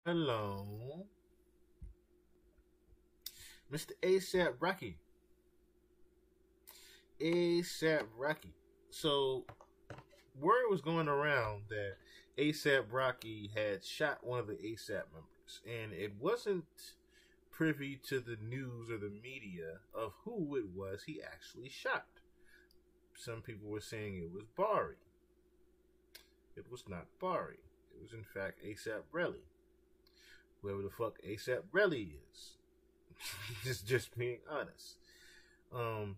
Hello, Mr. ASAP Rocky. ASAP Rocky. So, word was going around that ASAP Rocky had shot one of the ASAP members, and it wasn't privy to the news or the media of who it was he actually shot. Some people were saying it was Bari. It was not Bari. It was, in fact, ASAP Rellie. Whoever the fuck ASAP Rellie is. just being honest. And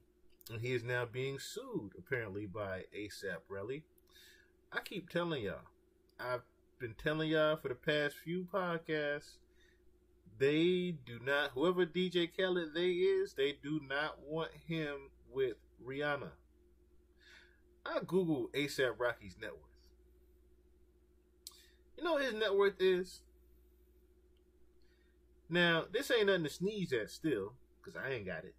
he is now being sued, apparently, by ASAP Rellie. I keep telling y'all. I've been telling y'all for the past few podcasts. They do not, whoever DJ Khaled they do not want him with Rihanna. I Google ASAP Rocky's net worth. You know what his net worth is? Now, this ain't nothing to sneeze at still, because I ain't got it.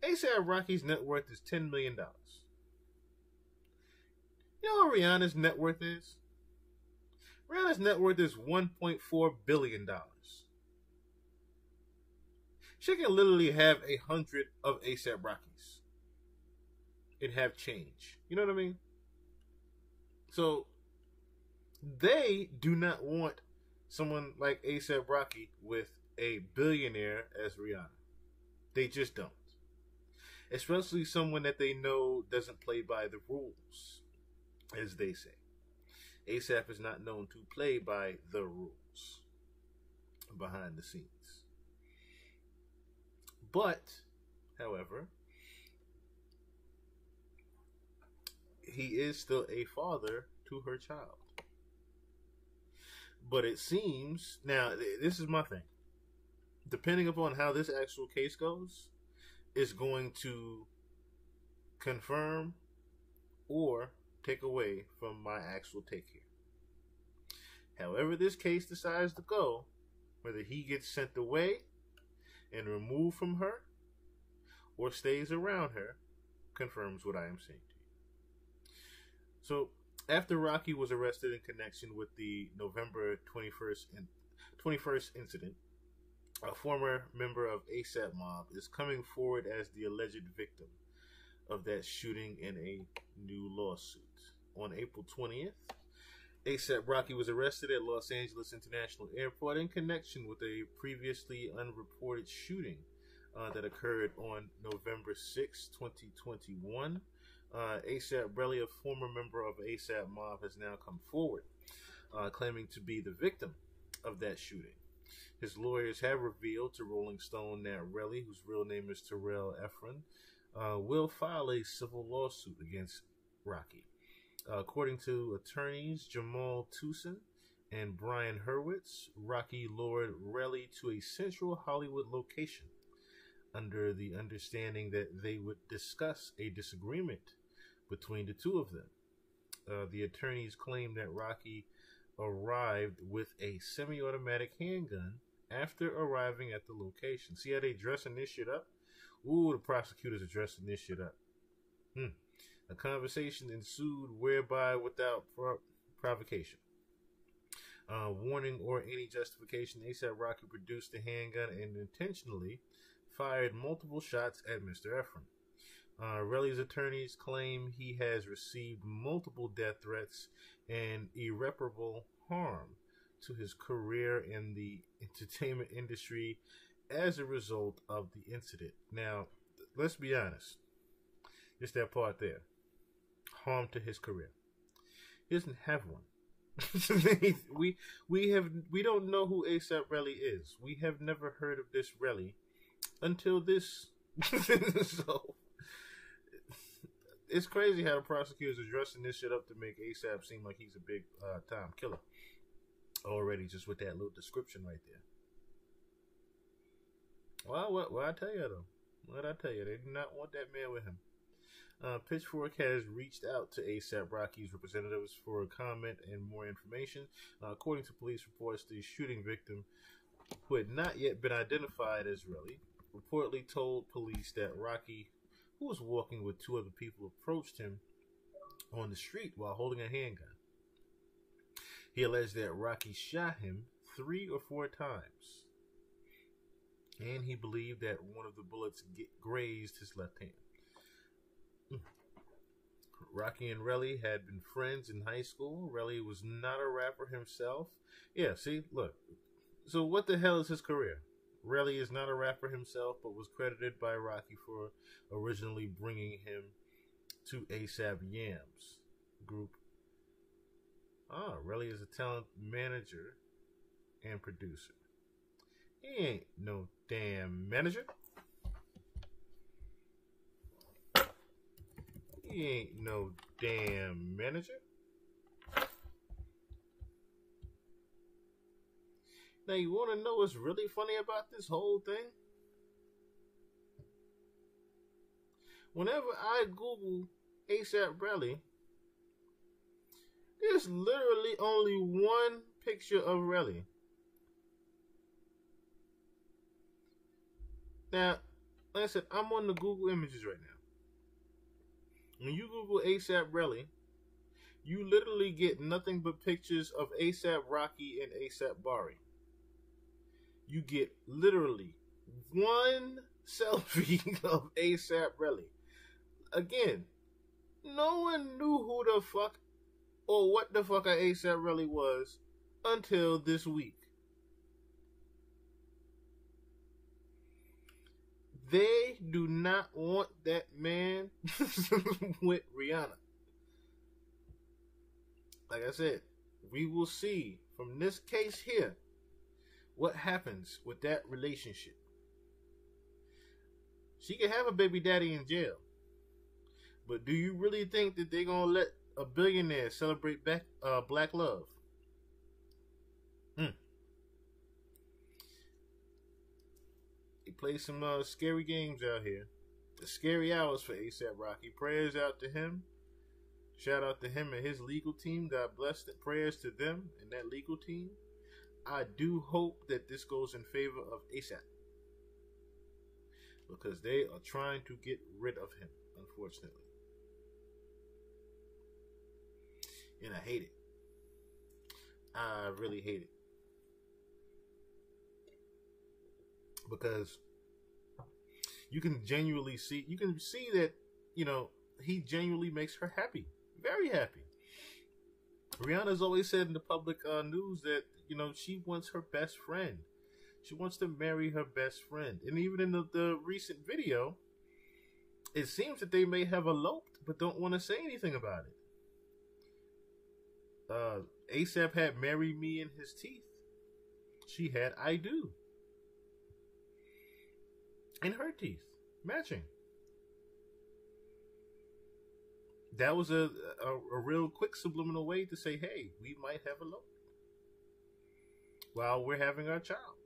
ASAP Rocky's net worth is $10 million. You know what Rihanna's net worth is? Rihanna's net worth is $1.4 billion. She can literally have 100 of ASAP Rocky's and have change. You know what I mean? So, they do not want someone like ASAP Rocky with a billionaire as Rihanna. They just don't. Especially someone that they know doesn't play by the rules, as they say. ASAP is not known to play by the rules behind the scenes. But, however, he is still a father to her child. But it seems, now, this is my thing. Depending upon how this actual case goes, it's going to confirm or take away from my actual take here. However this case decides to go, whether he gets sent away and removed from her or stays around her, confirms what I am saying to you. So, after Rocky was arrested in connection with the November 21st incident, a former member of ASAP Mob is coming forward as the alleged victim of that shooting in a new lawsuit. On April 20th, ASAP Rocky was arrested at Los Angeles International Airport in connection with a previously unreported shooting that occurred on November 6, 2021. ASAP Rellie, a former member of ASAP Mob, has now come forward, claiming to be the victim of that shooting. His lawyers have revealed to Rolling Stone that Rellie, whose real name is Terrell Efron, will file a civil lawsuit against Rocky. According to attorneys Jamal Toussaint and Brian Hurwitz, Rocky lured Rellie to a central Hollywood location under the understanding that they would discuss a disagreement between the two of them. The attorneys claim that Rocky arrived with a semi-automatic handgun after arriving at the location. See how they dressing this shit up? Ooh, the prosecutors are dressing this shit up. A conversation ensued whereby, without provocation, warning, or any justification, ASAP Rocky produced the handgun and intentionally fired multiple shots at Mr. Efron. Rellie's attorneys claim he has received multiple death threats and irreparable harm to his career in the entertainment industry as a result of the incident. Now, let's be honest. Just that part there. Harm to his career. He doesn't have one. we don't know who ASAP Rellie is. We have never heard of this Rellie until this. So it's crazy how the prosecutors are dressing this shit up to make ASAP seem like he's a big time killer. Already, just with that little description right there. Well, what I tell you though? What I tell you? They do not want that man with him. Pitchfork has reached out to ASAP Rocky's representatives for a comment and more information. According to police reports, the shooting victim, who had not yet been identified as Rellie, reportedly told police that Rocky, who was walking with two other people, approached him on the street while holding a handgun. He alleged that Rocky shot him 3 or 4 times, and he believed that one of the bullets grazed his left hand. Rocky and Rellie had been friends in high school. Rellie was not a rapper himself. Yeah, see, look. So what the hell is his career? Rellie is not a rapper himself, but was credited by Rocky for originally bringing him to ASAP Yams group. Rellie is a talent manager and producer. He ain't no damn manager. He ain't no damn manager. Now, you want to know what's really funny about this whole thing? Whenever I Google A$AP Rellie, there's literally only one picture of Rellie. Now, like I said, I'm on the Google Images right now. When you Google A$AP Rellie, you literally get nothing but pictures of A$AP Rocky and A$AP Bari. You get literally one selfie of A$AP Rellie. Again, no one knew who the fuck or what the fuck a A$AP Rellie was until this week. They do not want that man with Rihanna. Like I said, we will see from this case here what happens with that relationship. She can have a baby daddy in jail, but do you really think that they're gonna let a billionaire celebrate black love? He plays some scary games out here. The scary hours for A$AP Rocky. Prayers out to him. Shout out to him and his legal team. God bless them. Prayers to them and that legal team. I do hope that this goes in favor of A$AP, because they are trying to get rid of him, unfortunately. And I hate it. I really hate it. Because you can genuinely see, that, he genuinely makes her happy. Very happy. Rihanna's always said in the public news that, she wants her best friend. She wants to marry her best friend. And even in the recent video, it seems that they may have eloped, but don't want to say anything about it. A$AP had "Marry Me" in his teeth. She had "I Do" in her teeth, matching. That was a real quick subliminal way to say, hey, we might have eloped while we're having our child.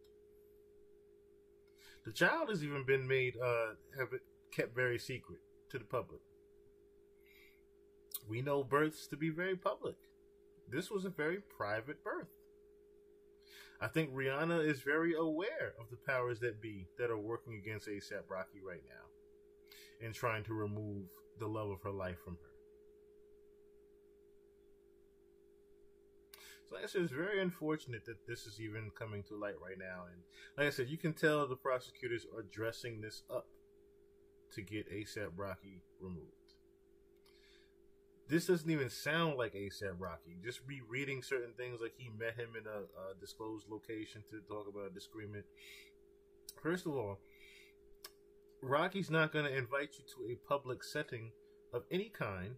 The child has even been made, have it kept very secret to the public. We know births to be very public. This was a very private birth. I think Rihanna is very aware of the powers that be that are working against A$AP Rocky right now and trying to remove the love of her life from her. So like I said, it's very unfortunate that this is even coming to light right now. And like I said, you can tell the prosecutors are dressing this up to get A$AP Rocky removed. This doesn't even sound like A$AP Rocky. Just rereading certain things, like he met him in a disclosed location to talk about a disagreement. First of all, Rocky's not going to invite you to a public setting of any kind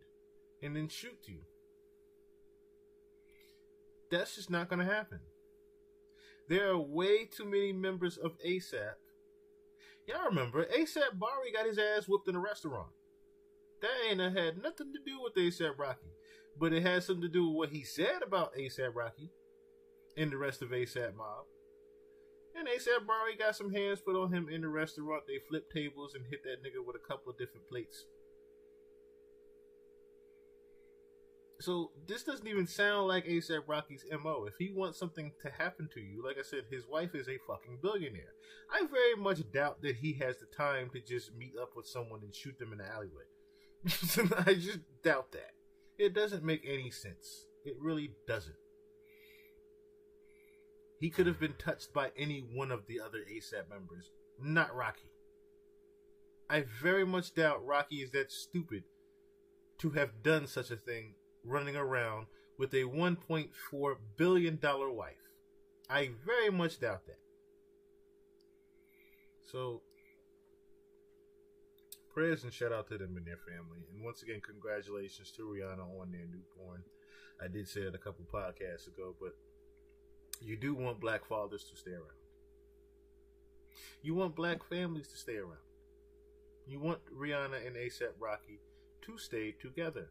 and then shoot you. That's just not going to happen. There are way too many members of A$AP. Y'all remember, A$AP Bari got his ass whooped in a restaurant. That ain't had nothing to do with A$AP Rocky. But it had something to do with what he said about A$AP Rocky and the rest of A$AP Mob. And A$AP Bari got some hands put on him in the restaurant. They flipped tables and hit that nigga with a couple of different plates. So this doesn't even sound like A$AP Rocky's MO. If he wants something to happen to you, like I said, his wife is a fucking billionaire. I very much doubt that he has the time to just meet up with someone and shoot them in the alleyway. I just doubt that. It doesn't make any sense. It really doesn't. He could have been touched by any one of the other ASAP members, not Rocky. I very much doubt Rocky is that stupid to have done such a thing, running around with a $1.4 billion wife. I very much doubt that. So, prayers and shout out to them and their family. And once again, congratulations to Rihanna on their newborn. I did say it a couple podcasts ago, but you do want black fathers to stay around. You want black families to stay around. You want Rihanna and A$AP Rocky to stay together.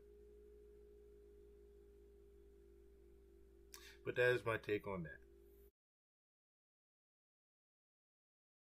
But that is my take on that.